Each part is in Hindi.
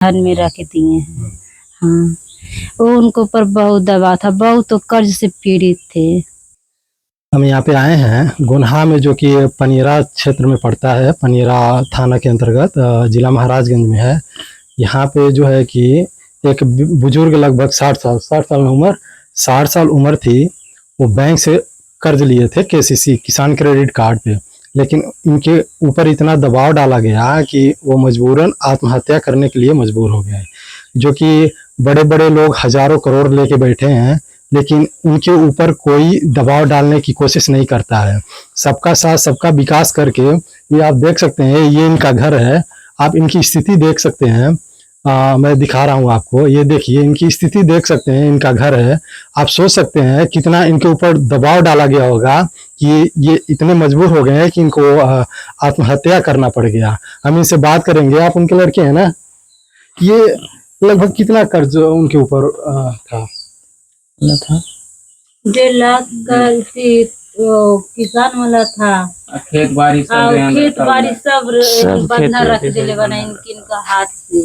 घर में रख दिए हैं। हाँ, वो उनको ऊपर बहुत दबाव था, बहुत तो कर्ज से पीड़ित थे। हम यहाँ पे आए हैं गोन्हा में, जो कि पनीरा क्षेत्र में पड़ता है, पनीरा थाना के अंतर्गत जिला महाराजगंज में है। यहाँ पे जो है कि एक बुजुर्ग लगभग 60 साल उम्र 60 साल उम्र थी। वो बैंक से कर्ज लिए थे केसीसी किसान क्रेडिट कार्ड पे, लेकिन इनके ऊपर इतना दबाव डाला गया कि वो मजबूरन आत्महत्या करने के लिए मजबूर हो गए। जो कि बड़े बड़े लोग हजारों करोड़ लेके बैठे हैं, लेकिन उनके ऊपर कोई दबाव डालने की कोशिश नहीं करता है। सबका साथ सबका विकास करके, ये आप देख सकते हैं, ये इनका घर है। आप इनकी स्थिति देख सकते हैं। मैं दिखा रहा हूँ आपको, ये देखिए इनकी स्थिति देख सकते हैं, इनका घर है। आप सोच सकते हैं कितना इनके ऊपर दबाव डाला गया होगा कि ये इतने मजबूर हो गए हैं कि इनको आत्महत्या करना पड़ गया। हम इनसे बात करेंगे। आप उनके लड़के हैं ना? ये लगभग कितना कर्ज उनके ऊपर था? 1.5 लाख का किसान वाला था। खेत बाड़ी सब बंधा रख दिले बना इनका हाथ से।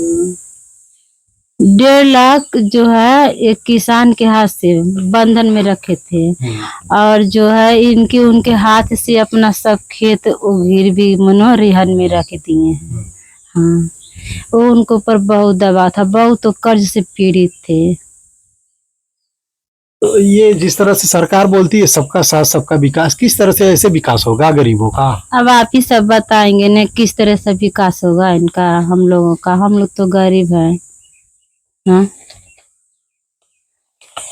1.5 लाख जो है एक किसान के हाथ से बंधन में रखे थे, और जो है इनके उनके हाथ से अपना सब खेत गिरवी मनो रिहन में रख दिए हैं। हाँ, वो उनको ऊपर बहुत दबाव था, बहुत तो कर्ज से पीड़ित थे। तो ये जिस तरह से सरकार बोलती है सबका साथ सबका विकास, किस तरह से ऐसे विकास होगा गरीबों का? अब आप ही सब बताएंगे न किस तरह से विकास होगा इनका, हम लोगों का। हम लोग तो गरीब हैं। हाँ?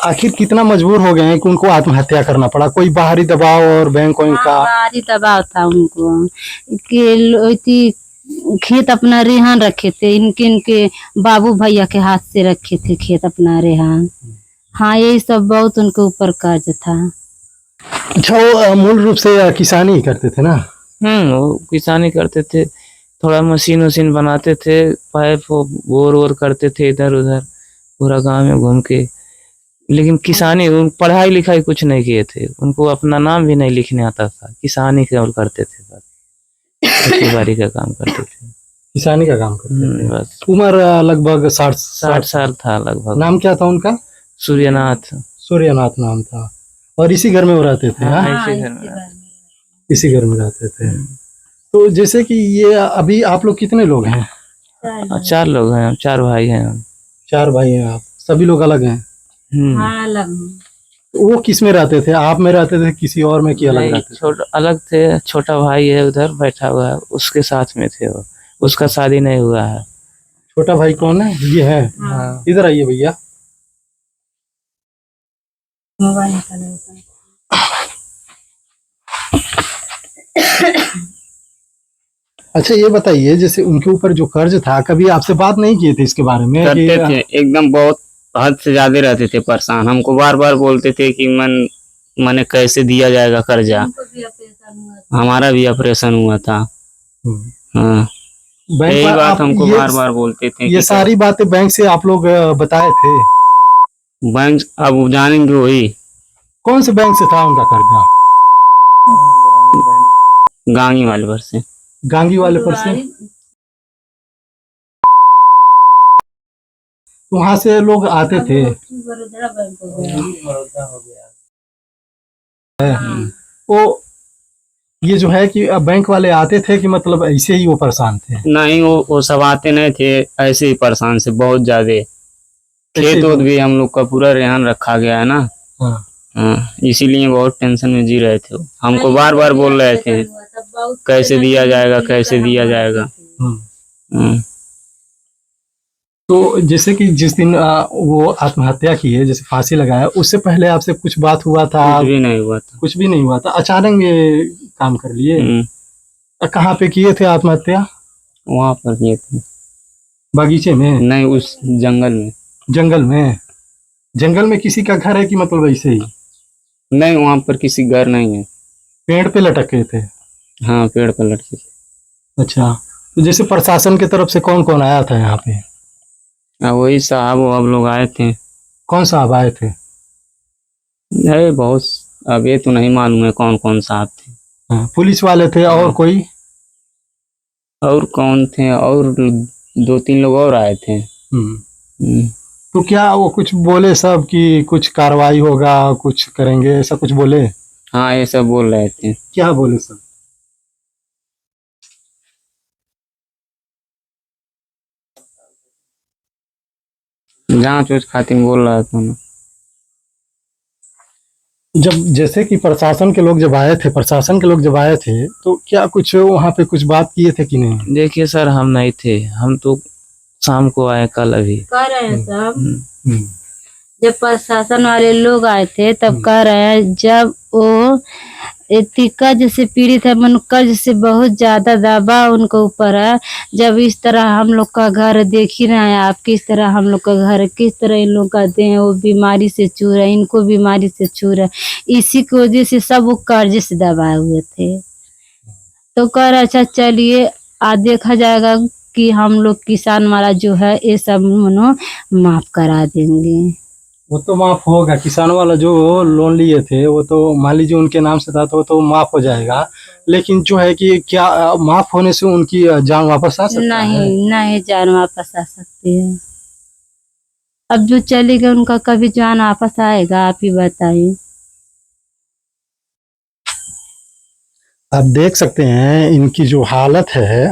आखिर कितना मजबूर हो गए हैं कि उनको आत्महत्या करना पड़ा? कोई बाहरी दबाव और बैंकों का? बाहरी दबाव था उनको कि खेत अपना रेहान रखे थे। इनके बाबू भैया के हाथ से रखे थे खेत अपना रेहान। हाँ, यही सब बहुत उनके ऊपर कर्ज था। अच्छा, वो मूल रूप से किसानी ही करते थे ना? वो किसानी करते थे। थोड़ा मशीन वशीन बनाते थे, पाइप बोर वोर करते थे इधर उधर पूरा गांव में घूम के। लेकिन किसानी, पढ़ाई लिखाई कुछ नहीं किए थे। उनको अपना नाम भी नहीं लिखने आता था। किसानी केवल करते थे, बस खेती बाड़ी का काम करते थे। किसानी का काम करते थे बस। उम्र लगभग 60 साल था लगभग। नाम क्या था उनका? सूर्यनाथ। सूर्यनाथ नाम था। और इसी घर में वो रहते थे? हाँ, इसी घर में रहते थे। तो जैसे कि ये अभी आप लोग कितने लोग हैं? 4 लोग हैं, 4 भाई हैं। 4 भाई हैं आप? सभी लोग अलग हैं? हाँ, अलग। वो किस में रहते थे? आप में रहते थे किसी और में, कि अलग रहते थे? अलग थे। छोटा भाई है उधर बैठा हुआ है, उसके साथ में थे वो। उसका शादी नहीं हुआ है। छोटा भाई कौन है? ये है। हाँ। इधर आइए भैया। मोबाइल अच्छा, ये बताइए, जैसे उनके ऊपर जो कर्ज था, कभी आपसे बात नहीं किए थे इसके बारे में? करते थे एकदम, बहुत हद से ज्यादा रहते थे परेशान। हमको बार बार बोलते थे कि मैंने कैसे दिया जाएगा कर्जा। हमारा भी ऑपरेशन हुआ था। हाँ, यही बात हमको बार बार बोलते थे। ये सारी बातें बैंक से आप लोग बताए थे? बैंक अब जानेंगे वही। कौन से बैंक से था उनका कर्जा? गांगी वाले पर से। गांगी वाले पर से? वहां से लोग आते थे? वो ये जो है कि बैंक वाले आते थे कि मतलब ऐसे ही वो परेशान थे? नहीं, वो सब आते नहीं थे, ऐसे ही परेशान से बहुत ज्यादा। खेत वोत भी हम लोग का पूरा रेहान रखा गया है ना। हाँ, इसीलिए बहुत टेंशन में जी रहे थे। हमको बार बार बोल रहे थे कैसे दिया जाएगा, कैसे दिया जाएगा। तो जैसे कि जिस दिन वो आत्महत्या की है, जैसे फांसी लगाया, उससे पहले आपसे कुछ बात हुआ था? कुछ भी नहीं हुआ था। कुछ भी नहीं हुआ था, अचानक ये काम कर लिए। कहाँ पे किए थे आत्महत्या? वहां पर किए थे। बगीचे में? नहीं, उस जंगल में। जंगल में? जंगल में किसी का घर है कि मतलब ऐसे ही? नहीं, वहां पर किसी घर नहीं है। पेड़ पे लटके थे? हाँ, पेड़ पर लटके थे। अच्छा, तो जैसे प्रशासन की तरफ से कौन कौन आया था यहाँ पे? वही साहब अब लोग आए थे। कौन साहब आए थे? अरे बहुत, अब ये तो नहीं मालूम है कौन कौन साहब थे। हाँ, पुलिस वाले थे और कोई? और कौन थे? और 2-3 लोग और आए थे। हम्म। तो क्या वो कुछ बोले सब कि कुछ कार्रवाई होगा, कुछ करेंगे, ऐसा कुछ बोले? हाँ ये सब बोल रहे थे। क्या बोले सब? जांच ऊँच खातिर बोल रहा था ना। जब जैसे कि प्रशासन के लोग जब आए थे तो क्या कुछ वहाँ पे कुछ बात किए थे कि नहीं? देखिए सर, हम नहीं थे, हम तो शाम को आए कल अभी। कह रहे हैं सब, हम्म, जब प्रशासन वाले लोग आए थे तब कह रहे हैं जब वो इतनी कर्ज से पीड़ित है, मन कर्ज से बहुत ज्यादा दबाव उनको ऊपर है। जब इस तरह हम लोग का घर देख ही रहे हैं आप, किस तरह हम लोग का घर, किस तरह इन लोग का देह वो बीमारी से चूर है, इनको बीमारी से चूर है, इसी की वजह से सब वो कर्ज से दबाए हुए थे। तो कह रहे अच्छा चलिए आज देखा जाएगा कि हम लोग किसान वाला जो है ये सब मनो माफ करा देंगे। वो तो माफ होगा, किसानों वाला जो लोन लिए थे वो तो मान लीजिए उनके नाम से था तो वो तो माफ हो जाएगा, लेकिन जो है कि क्या माफ होने से उनकी जान वापस आ सकता है? नहीं नहीं, जान वापस आ सकती है। अब जो चले गए उनका कभी जान वापस आएगा, आप ही बताइए। आप देख सकते हैं इनकी जो हालत है।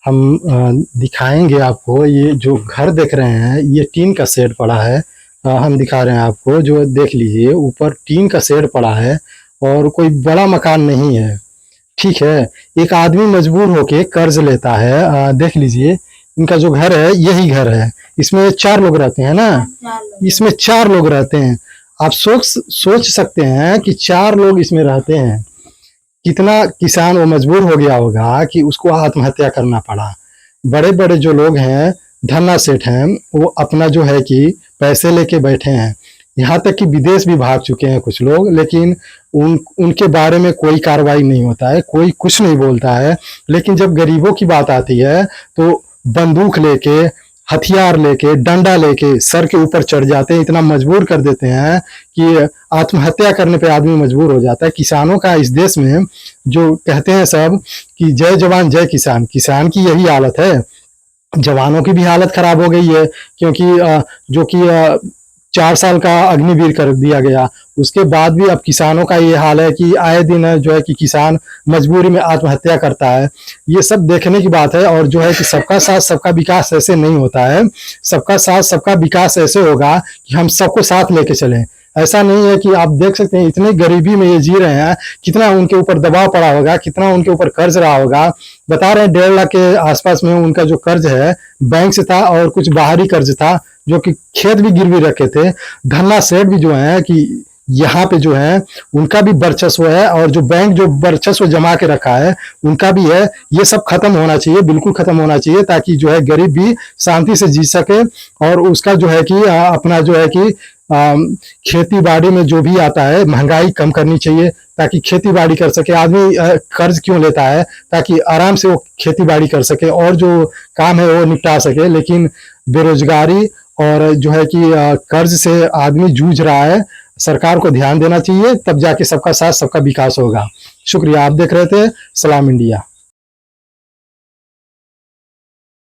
हम दिखाएंगे आपको। ये जो घर देख रहे हैं ये टीन का शेड पड़ा है। हम दिखा रहे हैं आपको, जो देख लीजिए ऊपर टीन का शेड पड़ा है और कोई बड़ा मकान नहीं है, ठीक है। एक आदमी मजबूर होके कर्ज लेता है। देख लीजिए इनका जो घर है यही घर है, इसमें 4 लोग रहते हैं ना, इसमें 4 लोग रहते हैं। आप सोच सकते हैं कि 4 लोग इसमें रहते हैं, कितना किसान वो मजबूर हो गया होगा कि उसको आत्महत्या करना पड़ा। बड़े बड़े जो लोग हैं, धन्ना सेठ हैं, वो अपना जो है कि पैसे लेके बैठे हैं, यहाँ तक कि विदेश भी भाग चुके हैं कुछ लोग, लेकिन उनके बारे में कोई कार्रवाई नहीं होता है, कोई कुछ नहीं बोलता है। लेकिन जब गरीबों की बात आती है तो बंदूक लेके, हथियार लेके, डंडा लेके सर के ऊपर चढ़ जाते हैं, इतना मजबूर कर देते हैं कि आत्महत्या करने पे आदमी मजबूर हो जाता है। किसानों का इस देश में जो कहते हैं सब कि जय जवान जय किसान, किसान की यही हालत है। जवानों की भी हालत खराब हो गई है, क्योंकि जो कि 4 साल का अग्निवीर कर दिया गया, उसके बाद भी अब किसानों का ये हाल है कि आए दिन जो है कि किसान मजबूरी में आत्महत्या करता है। ये सब देखने की बात है। और जो है कि सबका साथ सबका विकास ऐसे नहीं होता है। सबका साथ सबका विकास ऐसे होगा कि हम सबको साथ लेके चलें। ऐसा नहीं है कि आप देख सकते हैं इतनी गरीबी में ये जी रहे हैं, कितना उनके ऊपर दबाव पड़ा होगा, कितना उनके ऊपर कर्ज रहा होगा। बता रहे हैं 1.5 लाख के आसपास में उनका जो कर्ज है बैंक से था, और कुछ बाहरी कर्ज था, जो कि खेत भी गिरवी रखे थे। धन्ना सेठ भी जो है कि यहाँ पे जो है उनका भी वर्चस्व है, और जो बैंक जो वर्चस्व जमा के रखा है उनका भी है। ये सब खत्म होना चाहिए, बिल्कुल खत्म होना चाहिए, ताकि जो है गरीब भी शांति से जी सके। और उसका जो है कि अपना जो है कि खेती बाड़ी में जो भी आता है महंगाई कम करनी चाहिए, ताकि खेती बाड़ी कर सके आदमी। कर्ज क्यों लेता है? ताकि आराम से वो खेती बाड़ी कर सके और जो काम है वो निपटा सके। लेकिन बेरोजगारी और जो है कि कर्ज से आदमी जूझ रहा है। सरकार को ध्यान देना चाहिए, तब जाके सबका साथ सबका विकास होगा। शुक्रिया। आप देख रहे थे सलाम इंडिया।